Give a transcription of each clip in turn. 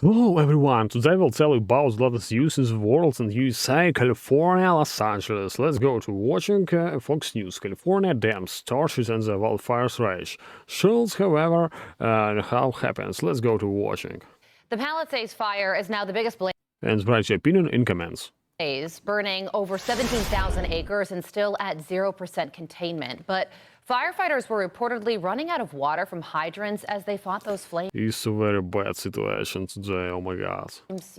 Hello everyone, today we'll tell you about the latest news in the world in USA, California, Los Angeles. Let's go to watching Fox News. California dams, torches and the wildfires rage. Shows, however, how happens. Let's go to watching. The Palisades fire is now the biggest And write your opinion in comments. blaze, burning over 17,000 acres and still at 0% containment. But firefighters were reportedly running out of water from hydrants as they fought those flames It's a very bad situation today, oh my god.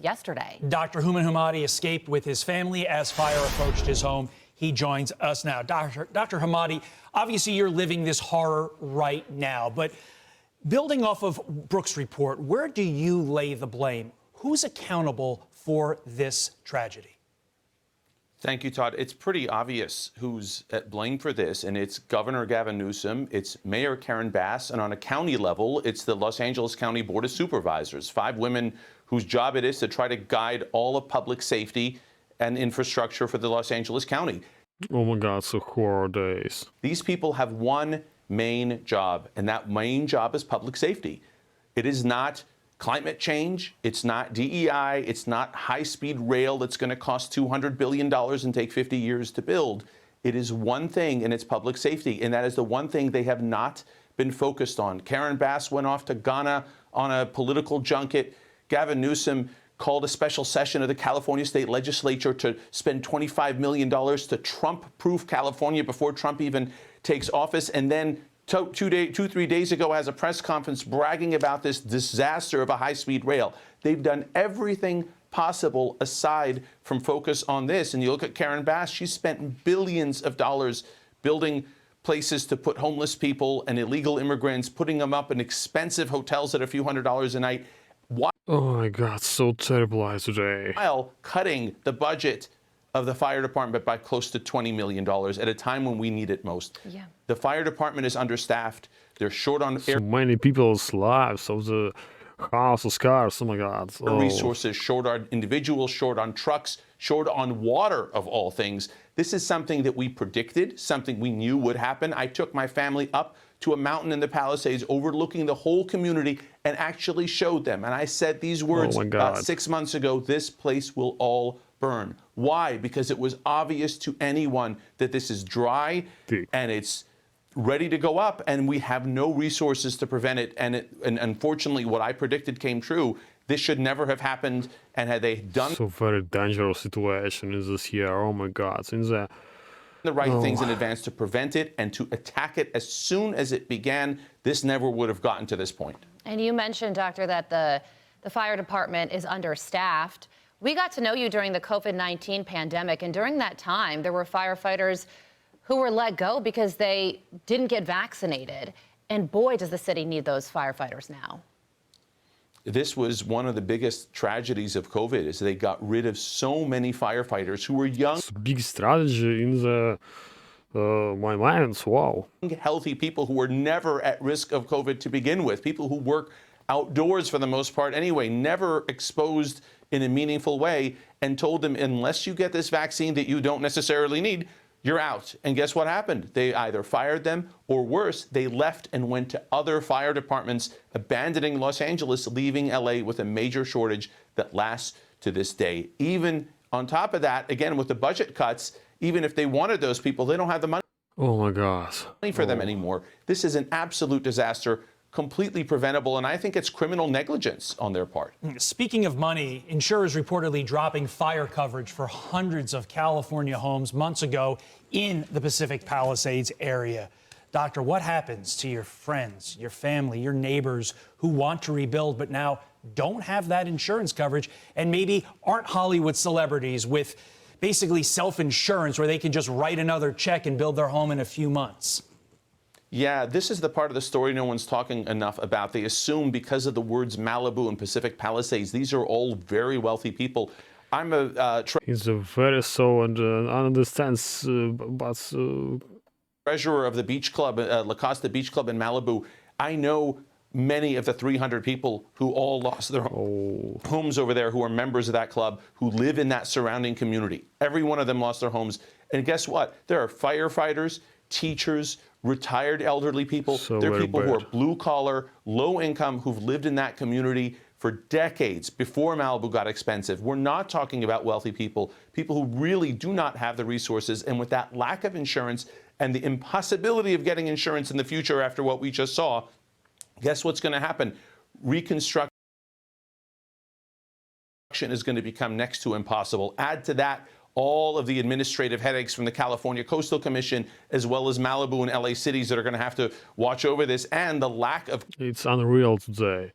yesterday. Dr. Houman Hamadi escaped with his family as fire approached his home. He joins us now. Dr. Hamadi, obviously you're living this horror right now, but building off of Brooks' report, where do you lay the blame? Who's accountable for this tragedy? Thank you, Todd. It's pretty obvious who's at blame for this, and it's Governor Gavin Newsom, it's Mayor Karen Bass, and on a county level, it's the Los Angeles County Board of Supervisors, 5 women whose job it is to try to guide all of public safety and infrastructure for the Los Angeles County. Oh my god, so horror days. These people have one main job, and that main job is public safety. It is not climate change, it's not DEI, it's not high-speed rail that's going to cost $200 billion and take 50 years to build. It is one thing, and it's public safety, and that is the one thing they have not been focused on. Karen Bass went off to Ghana on a political junket. Gavin Newsom called a special session of the California state legislature to spend $25 million to Trump-proof California before Trump even takes office, and then 3 days ago has a press conference bragging about this disaster of a high-speed rail. They've done everything possible aside from focus on this. And you look at Karen Bass, she's spent billions of dollars building places to put homeless people and illegal immigrants, putting them up in expensive hotels at a few $100s a night, Oh my god, so terrible today. while cutting the budget of the fire department by close to $20 million at a time when we need it most. Yeah. The fire department is understaffed. They're short on So many people's lives, so the houses, cars, oh my god. Oh. resources, short on individuals, short on trucks, short on water, of all things. This is something that we predicted, something we knew would happen. I took my family up to a mountain in the Palisades overlooking the whole community and actually showed them. And I said these words my about God. 6 months ago, this place will all burn. Why? Because it was obvious to anyone that this is dry and it's ready to go up, and we have no resources to prevent it. And unfortunately, what I predicted came true. This should never have happened. And had they done So very dangerous situation in this year, oh my god. In the right things in advance to prevent it and to attack it as soon as it began, this never would have gotten to this point. And you mentioned, Doctor, that the fire department is understaffed. We got to know you during the COVID-19 pandemic, and during that time, there were firefighters who were let go because they didn't get vaccinated. And boy, does the city need those firefighters now. This was one of the biggest tragedies of COVID, is they got rid of so many firefighters who were young, big strategy in the my mind, wow. healthy people who were never at risk of COVID to begin with, people who work outdoors for the most part anyway, never exposed in a meaningful way, and told them, unless you get this vaccine that you don't necessarily need, you're out. And guess what happened? They either fired them, or worse, they left and went to other fire departments, abandoning Los Angeles, leaving LA with a major shortage that lasts to this day. Even on top of that, again, with the budget cuts, even if they wanted those people, they don't have the money Oh my god. for them anymore. This is an absolute disaster, completely preventable, and I think it's criminal negligence on their part. Speaking of money, insurers reportedly dropping fire coverage for hundreds of California homes months ago in the Pacific Palisades area. Doctor, what happens to your friends, your family, your neighbors who want to rebuild but now don't have that insurance coverage and maybe aren't Hollywood celebrities with basically self-insurance where they can just write another check and build their home in a few months? Yeah, this is the part of the story no one's talking enough about. They assume because of the words Malibu and Pacific Palisades, these are all very wealthy people. I'm a He's a very so and understands, but treasurer of the beach club, La Costa Beach Club in Malibu. I know many of the 300 people who all lost their homes over there, who are members of that club, who live in that surrounding community. Every one of them lost their homes. And guess what? There are firefighters, teachers, retired elderly people. So there are very people who are bad. blue collar, low income, who've lived in that community for decades before Malibu got expensive. We're not talking about wealthy people, people who really do not have the resources. And with that lack of insurance and the impossibility of getting insurance in the future after what we just saw, guess what's going to happen? Reconstruction is going to become next to impossible. Add to that all of the administrative headaches from the California Coastal Commission, as well as Malibu and LA cities that are going to have to watch over this, and the lack of It's unreal today.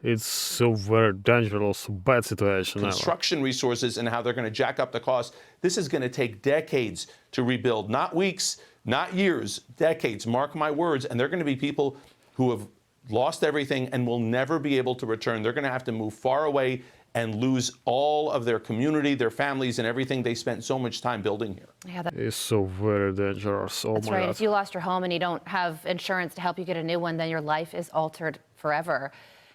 It's so very dangerous, bad situation ever. construction resources and how they're going to jack up the cost. This is going to take decades to rebuild, not weeks, not years, decades. Mark my words. And they're going to be people who have lost everything and will never be able to return. They're going to have to move far away and lose all of their community, their families, and everything they spent so much time building here. Yeah, It's so very dangerous. Oh that's my right. God. If you lost your home and you don't have insurance to help you get a new one, then your life is altered forever.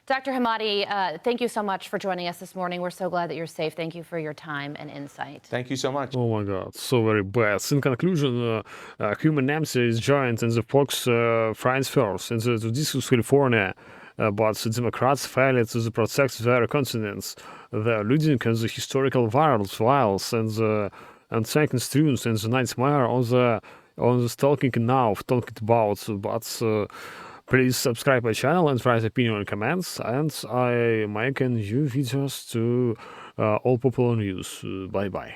Dr. Hamadi, thank you so much for joining us this morning. We're so glad that you're safe. Thank you for your time and insight. Thank you so much. Oh my God, so very bad. In conclusion, human empathy is giant in the Fox France first in the discuss California, but the Democrats failed to protect their continents. They're losing the historical vials and second students and the nightmare on the talking now, talking about. But please subscribe my channel and write opinion and comments. And I make new videos to all popular news. Bye bye.